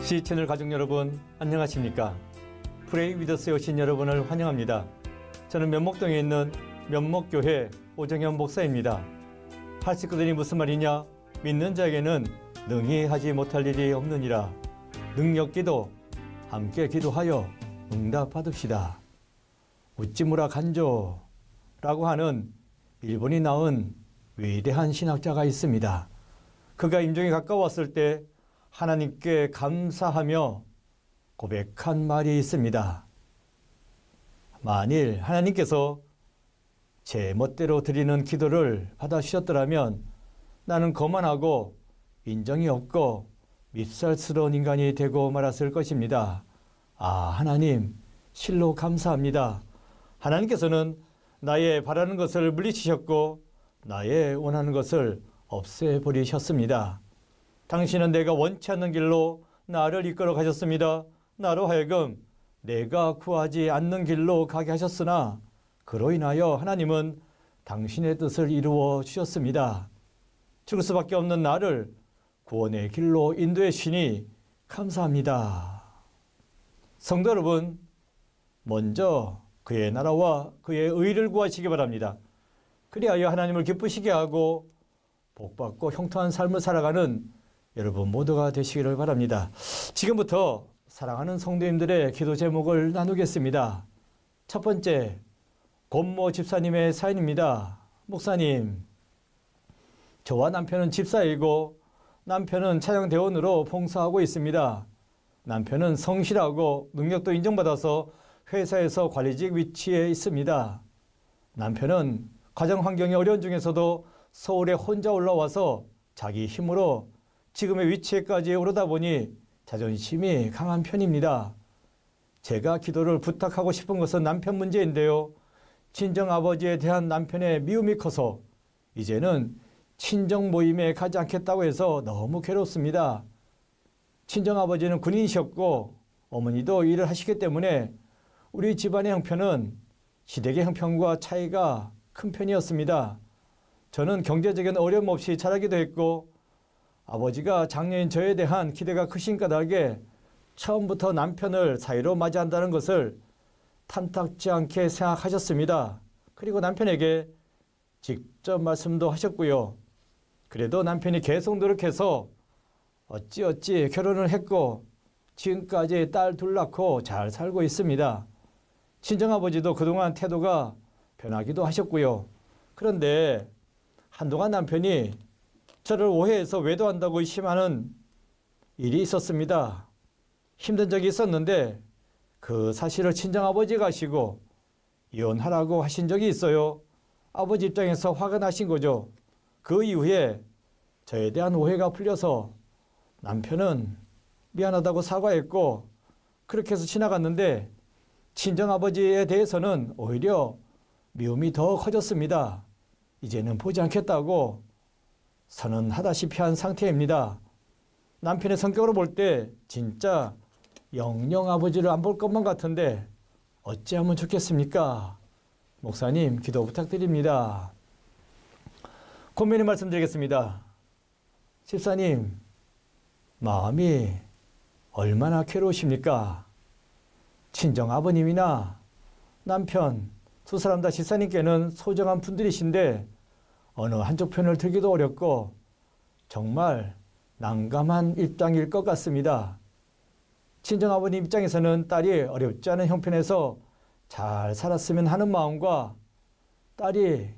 시채널 가족 여러분, 안녕하십니까? 프레이 위더스에 오신 여러분을 환영합니다. 저는 면목동에 있는 면목교회 오정현 목사입니다. 할 식구들이 무슨 말이냐? 믿는 자에게는 능히 하지 못할 일이 없느니라. 능력기도 함께 기도하여 응답 받읍시다. 우찌무라 간조라고 하는 일본이 낳은 위대한 신학자가 있습니다. 그가 임종이 가까웠을 때 하나님께 감사하며 고백한 말이 있습니다. 만일 하나님께서 제 멋대로 드리는 기도를 받아주셨더라면 나는 거만하고 인정이 없고 밉살스러운 인간이 되고 말았을 것입니다. 하나님, 실로 감사합니다. 하나님께서는 나의 바라는 것을 물리치셨고 나의 원하는 것을 없애버리셨습니다. 당신은 내가 원치 않는 길로 나를 이끌어 가셨습니다. 나로 하여금 내가 구하지 않는 길로 가게 하셨으나 그로 인하여 하나님은 당신의 뜻을 이루어 주셨습니다. 죽을 수밖에 없는 나를 구원의 길로 인도해 주시니 감사합니다. 성도 여러분, 먼저 그의 나라와 그의 의를 구하시기 바랍니다. 그리하여 하나님을 기쁘시게 하고 복받고 형통한 삶을 살아가는 여러분 모두가 되시기를 바랍니다. 지금부터 사랑하는 성도님들의 기도 제목을 나누겠습니다. 첫 번째, 권모 집사님의 사연입니다. 목사님, 저와 남편은 집사이고 남편은 차량대원으로 봉사하고 있습니다. 남편은 성실하고 능력도 인정받아서 회사에서 관리직 위치에 있습니다. 남편은 가정 환경이 어려운 중에서도 서울에 혼자 올라와서 자기 힘으로 지금의 위치에까지 오르다 보니 자존심이 강한 편입니다. 제가 기도를 부탁하고 싶은 것은 남편 문제인데요. 친정아버지에 대한 남편의 미움이 커서 이제는 친정 모임에 가지 않겠다고 해서 너무 괴롭습니다. 친정아버지는 군인이셨고 어머니도 일을 하시기 때문에 우리 집안의 형편은 시댁의 형편과 차이가 큰 편이었습니다. 저는 경제적인 어려움 없이 자라기도 했고 아버지가 장녀인 저에 대한 기대가 크신 까닭에 처음부터 남편을 사이로 맞이한다는 것을 탐탁지 않게 생각하셨습니다. 그리고 남편에게 직접 말씀도 하셨고요. 그래도 남편이 계속 노력해서 어찌어찌 결혼을 했고 지금까지 딸 둘 낳고 잘 살고 있습니다. 친정아버지도 그동안 태도가 변하기도 하셨고요. 그런데 한동안 남편이 저를 오해해서 외도한다고 의심하는 일이 있었습니다. 힘든 적이 있었는데 그 사실을 친정아버지가 아시고 이혼하라고 하신 적이 있어요. 아버지 입장에서 화가 나신 거죠. 그 이후에 저에 대한 오해가 풀려서 남편은 미안하다고 사과했고 그렇게 해서 지나갔는데 친정아버지에 대해서는 오히려 미움이 더 커졌습니다. 이제는 보지 않겠다고 선언하다시피 한 상태입니다. 남편의 성격으로 볼 때 진짜 영영 아버지를 안 볼 것만 같은데 어찌하면 좋겠습니까? 목사님, 기도 부탁드립니다. 고민의 말씀드리겠습니다. 집사님, 마음이 얼마나 괴로우십니까? 친정 아버님이나 남편 두 사람 다 집사님께는 소중한 분들이신데 어느 한쪽 편을 들기도 어렵고 정말 난감한 입장일 것 같습니다. 친정아버님 입장에서는 딸이 어렵지 않은 형편에서 잘 살았으면 하는 마음과 딸이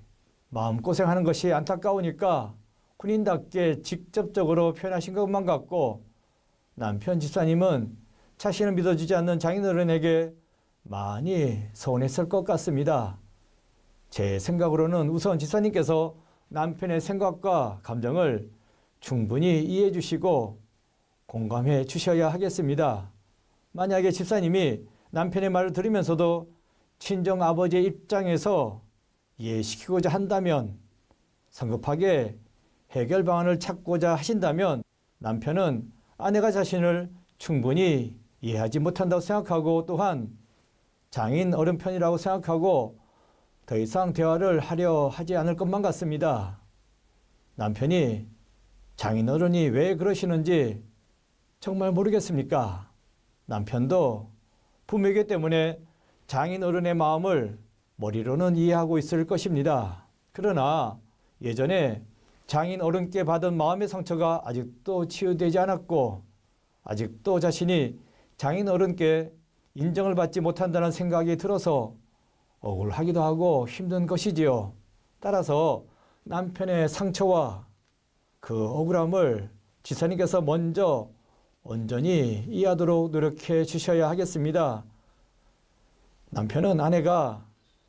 마음고생하는 것이 안타까우니까 군인답게 직접적으로 표현하신 것만 같고 남편 집사님은 자신을 믿어주지 않는 장인어른에게 많이 서운했을 것 같습니다. 제 생각으로는 우선 집사님께서 남편의 생각과 감정을 충분히 이해해 주시고 공감해 주셔야 하겠습니다. 만약에 집사님이 남편의 말을 들으면서도 친정 아버지의 입장에서 이해시키고자 한다면, 성급하게 해결 방안을 찾고자 하신다면 남편은 아내가 자신을 충분히 이해하지 못한다고 생각하고 또한 장인 어른 편이라고 생각하고 더 이상 대화를 하려 하지 않을 것만 같습니다. 남편이 장인어른이 왜 그러시는지 정말 모르겠습니까? 남편도 부모이기 때문에 장인어른의 마음을 머리로는 이해하고 있을 것입니다. 그러나 예전에 장인어른께 받은 마음의 상처가 아직도 치유되지 않았고 아직도 자신이 장인어른께 인정을 받지 못한다는 생각이 들어서 억울하기도 하고 힘든 것이지요. 따라서 남편의 상처와 그 억울함을 지사님께서 먼저 온전히 이해하도록 노력해 주셔야 하겠습니다. 남편은 아내가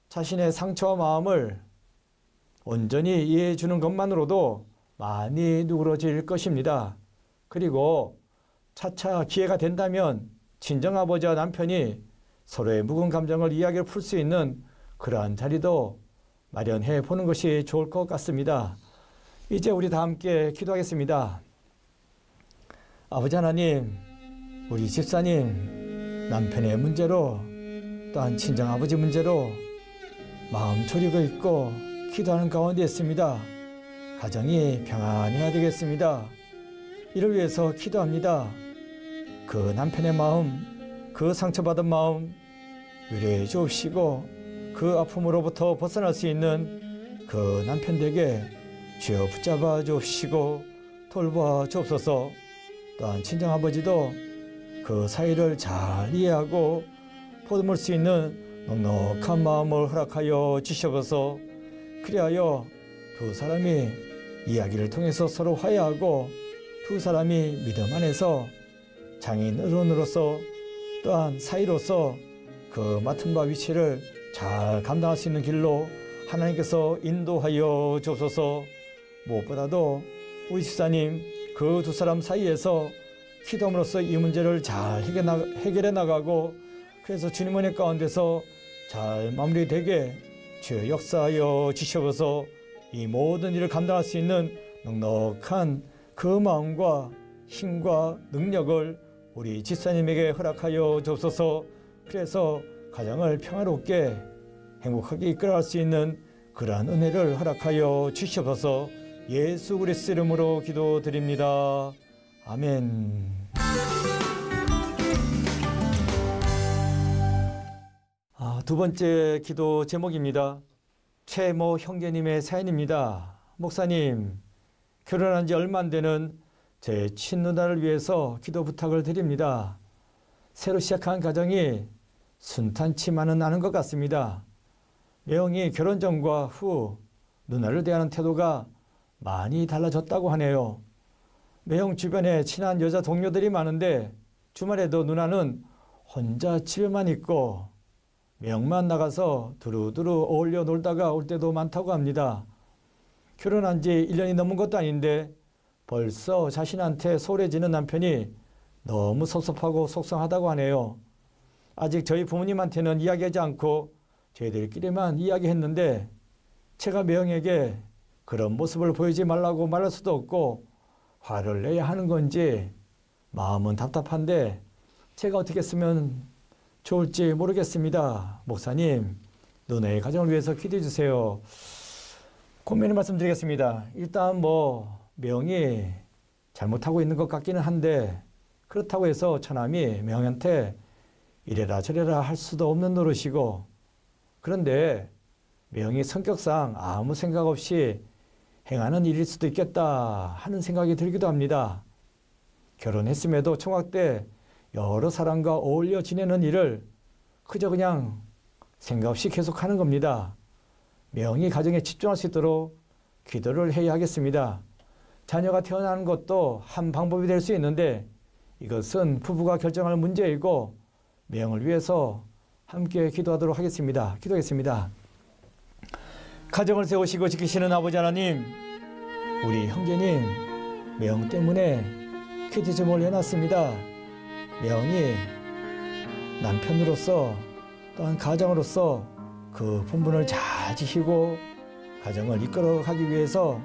자신의 상처와 마음을 온전히 이해해 주는 것만으로도 많이 누그러질 것입니다. 그리고 차차 기회가 된다면 친정아버지와 남편이 서로의 묵은 감정을 이야기를 풀 수 있는 그러한 자리도 마련해 보는 것이 좋을 것 같습니다. 이제 우리 다 함께 기도하겠습니다. 아버지 하나님, 우리 집사님 남편의 문제로 또한 친정아버지 문제로 마음 졸이고 있고 기도하는 가운데 있습니다. 가정이 평안해야 되겠습니다. 이를 위해서 기도합니다. 그 남편의 마음, 그 상처받은 마음 위로해 주옵시고 그 아픔으로부터 벗어날 수 있는 그 남편에게 주여 붙잡아 주옵시고 돌봐 주옵소서. 또한 친정아버지도 그 사이를 잘 이해하고 보듬을 수 있는 넉넉한 마음을 허락하여 주시옵소서. 그리하여 두 사람이 이야기를 통해서 서로 화해하고 두 사람이 믿음 안에서 장인어른으로서 또한 사이로서 그 맡은 바 위치를 잘 감당할 수 있는 길로 하나님께서 인도하여 주옵소서. 무엇보다도 우리 집사님 그 두 사람 사이에서 기도함으로써 이 문제를 잘 해결해 나가고 그래서 주님 은혜 가운데서 잘 마무리되게 주여 역사하여 주시옵소서. 이 모든 일을 감당할 수 있는 넉넉한 그 마음과 힘과 능력을 우리 집사님에게 허락하여 주옵소서. 그래서 가정을 평화롭게 행복하게 이끌어갈 수 있는 그러한 은혜를 허락하여 주시옵소서. 예수 그리스도 이름으로 기도드립니다. 아멘. 두 번째 기도 제목입니다. 최모 형제님의 사연입니다. 목사님, 결혼한 지 얼마 안 되는 제 친누나를 위해서 기도 부탁을 드립니다. 새로 시작한 가정이 순탄치만은 않은 것 같습니다. 매형이 결혼 전과 후 누나를 대하는 태도가 많이 달라졌다고 하네요. 매형 주변에 친한 여자 동료들이 많은데 주말에도 누나는 혼자 집에만 있고 매형만 나가서 두루두루 어울려 놀다가 올 때도 많다고 합니다. 결혼한 지 1년이 넘은 것도 아닌데 벌써 자신한테 소홀해지는 남편이 너무 섭섭하고 속상하다고 하네요. 아직 저희 부모님한테는 이야기하지 않고 저희들끼리만 이야기했는데 제가 매형에게 그런 모습을 보이지 말라고 말할 수도 없고 화를 내야 하는 건지 마음은 답답한데 제가 어떻게 쓰면 좋을지 모르겠습니다. 목사님, 누나의 가정을 위해서 기도해 주세요. 고민을 말씀드리겠습니다. 일단 매형이 잘못하고 있는 것 같기는 한데 그렇다고 해서 처남이 매형한테 이래라 저래라 할 수도 없는 노릇이고 그런데 매형이 성격상 아무 생각 없이 행하는 일일 수도 있겠다 하는 생각이 들기도 합니다. 결혼했음에도 총각 때 여러 사람과 어울려 지내는 일을 그저 그냥 생각 없이 계속하는 겁니다. 매형이 가정에 집중할 수 있도록 기도를 해야 하겠습니다. 자녀가 태어나는 것도 한 방법이 될 수 있는데 이것은 부부가 결정할 문제이고 매형을 위해서 함께 기도하도록 하겠습니다. 기도하겠습니다. 가정을 세우시고 지키시는 아버지 하나님, 우리 형제님 매형 때문에 기도 제목을 해놨습니다. 매형이 남편으로서 또한 가정으로서 그 본분을 잘 지키고 가정을 이끌어가기 위해서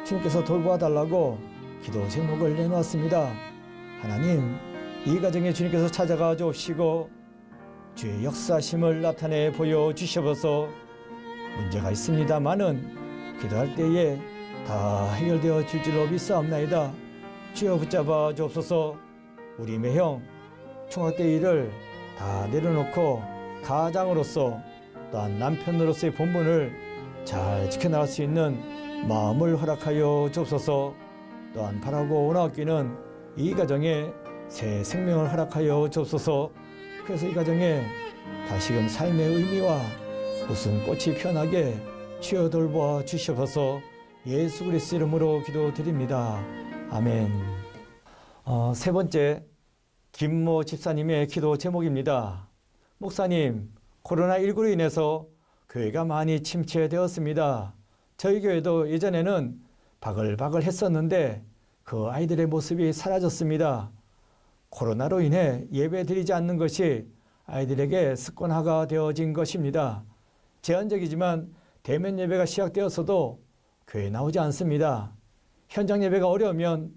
주님께서 돌보아달라고 기도 제목을 내놓았습니다. 하나님, 이 가정에 주님께서 찾아가 주옵시고 주의 역사심을 나타내 보여주셔서 문제가 있습니다마는 기도할 때에 다 해결되어 줄 줄로 믿사옵나이다. 주여 붙잡아 주옵소서. 우리 매형 총각 때 일을 다 내려놓고 가장으로서 또한 남편으로서의 본분을 잘 지켜나갈 수 있는 마음을 허락하여 주옵소서. 또한 바라고 원하옵기는 이 가정에 새 생명을 허락하여 주옵소서. 그래서 이 가정에 다시금 삶의 의미와 웃음꽃이 피어나게 주여 돌보아 주시옵소서. 예수 그리스도 이름으로 기도드립니다. 아멘. 세 번째, 김모 집사님의 기도 제목입니다. 목사님, 코로나19로 인해서 교회가 많이 침체되었습니다. 저희 교회도 예전에는 바글바글 했었는데 그 아이들의 모습이 사라졌습니다. 코로나로 인해 예배 드리지 않는 것이 아이들에게 습관화가 되어진 것입니다. 제한적이지만 대면 예배가 시작되었어도 교회에 나오지 않습니다. 현장 예배가 어려우면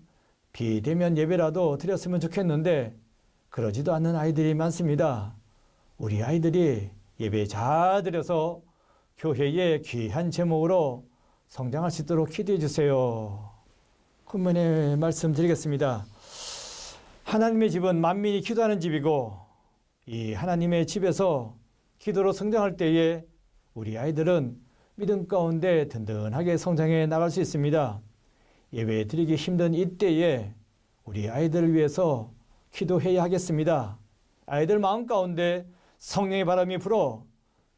비대면 예배라도 드렸으면 좋겠는데 그러지도 않는 아이들이 많습니다. 우리 아이들이 예배 잘 드려서 교회의 귀한 제목으로 성장할 수 있도록 기도해 주세요. 군문의 말씀 드리겠습니다. 하나님의 집은 만민이 기도하는 집이고 이 하나님의 집에서 기도로 성장할 때에 우리 아이들은 믿음 가운데 든든하게 성장해 나갈 수 있습니다. 예배 드리기 힘든 이때에 우리 아이들을 위해서 기도해야 하겠습니다. 아이들 마음 가운데 성령의 바람이 불어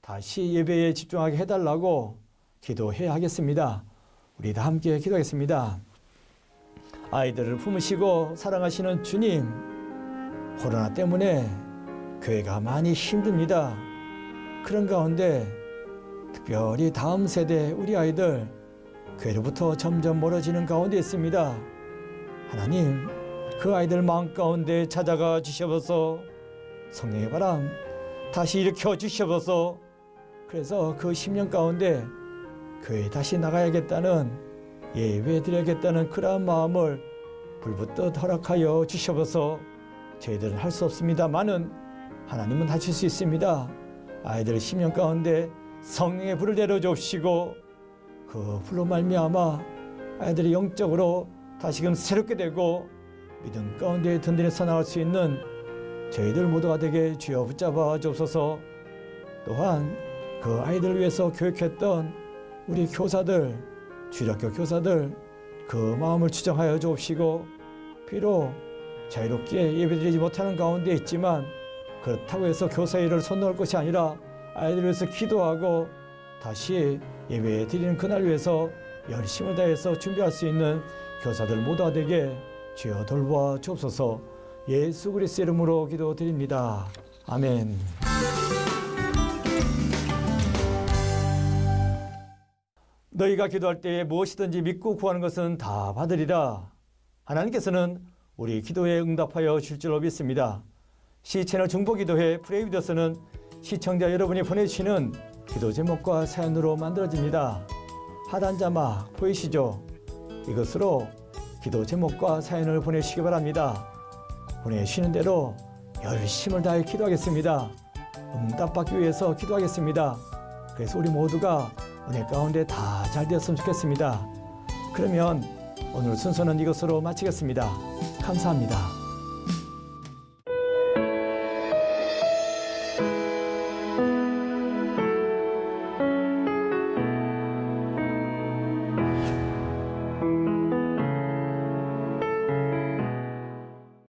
다시 예배에 집중하게 해달라고 기도해야 하겠습니다. 우리 다 함께 기도하겠습니다. 아이들을 품으시고 사랑하시는 주님, 코로나 때문에 교회가 많이 힘듭니다. 그런 가운데 특별히 다음 세대 우리 아이들 교회로부터 점점 멀어지는 가운데 있습니다. 하나님, 그 아이들 마음 가운데 찾아가 주시옵소서. 성령의 바람 다시 일으켜 주시옵소서. 그래서 그 10년 가운데 교회에 다시 나가야겠다는, 예배 드려야겠다는 그러한 마음을 불붙듯 허락하여 주시옵소서. 저희들은 할 수 없습니다마는 하나님은 하실 수 있습니다. 아이들 10년 가운데 성령의 불을 내려주옵시고 그 불로 말미암아 아이들이 영적으로 다시금 새롭게 되고 믿음 가운데 든든해서 나갈 수 있는 저희들 모두가 되게 주여 붙잡아 주옵소서. 또한 그 아이들을 위해서 교육했던 우리 교사들, 주일학교 교사들 그 마음을 추정하여 주옵시고, 비록 자유롭게 예배드리지 못하는 가운데 있지만 그렇다고 해서 교사 일을 손 놓을 것이 아니라 아이들을 위해서 기도하고 다시 예배 드리는 그날 위해서 열심을 다해서 준비할 수 있는 교사들 모두가 되게 주여 돌보아 주옵소서. 예수 그리스도 이름으로 기도드립니다. 아멘. 너희가 기도할 때에 무엇이든지 믿고 구하는 것은 다 받으리라. 하나님께서는 우리 기도에 응답하여 줄 줄로 믿습니다. 시채널 중보기도회 프레이비더스는 시청자 여러분이 보내주시는 기도 제목과 사연으로 만들어집니다. 하단 자막 보이시죠? 이것으로 기도 제목과 사연을 보내주시기 바랍니다. 보내주시는 대로 열심을 다해 기도하겠습니다. 응답받기 위해서 기도하겠습니다. 그래서 우리 모두가 은혜 가운데 다 잘 되었으면 좋겠습니다. 그러면 오늘 순서는 이것으로 마치겠습니다. 감사합니다.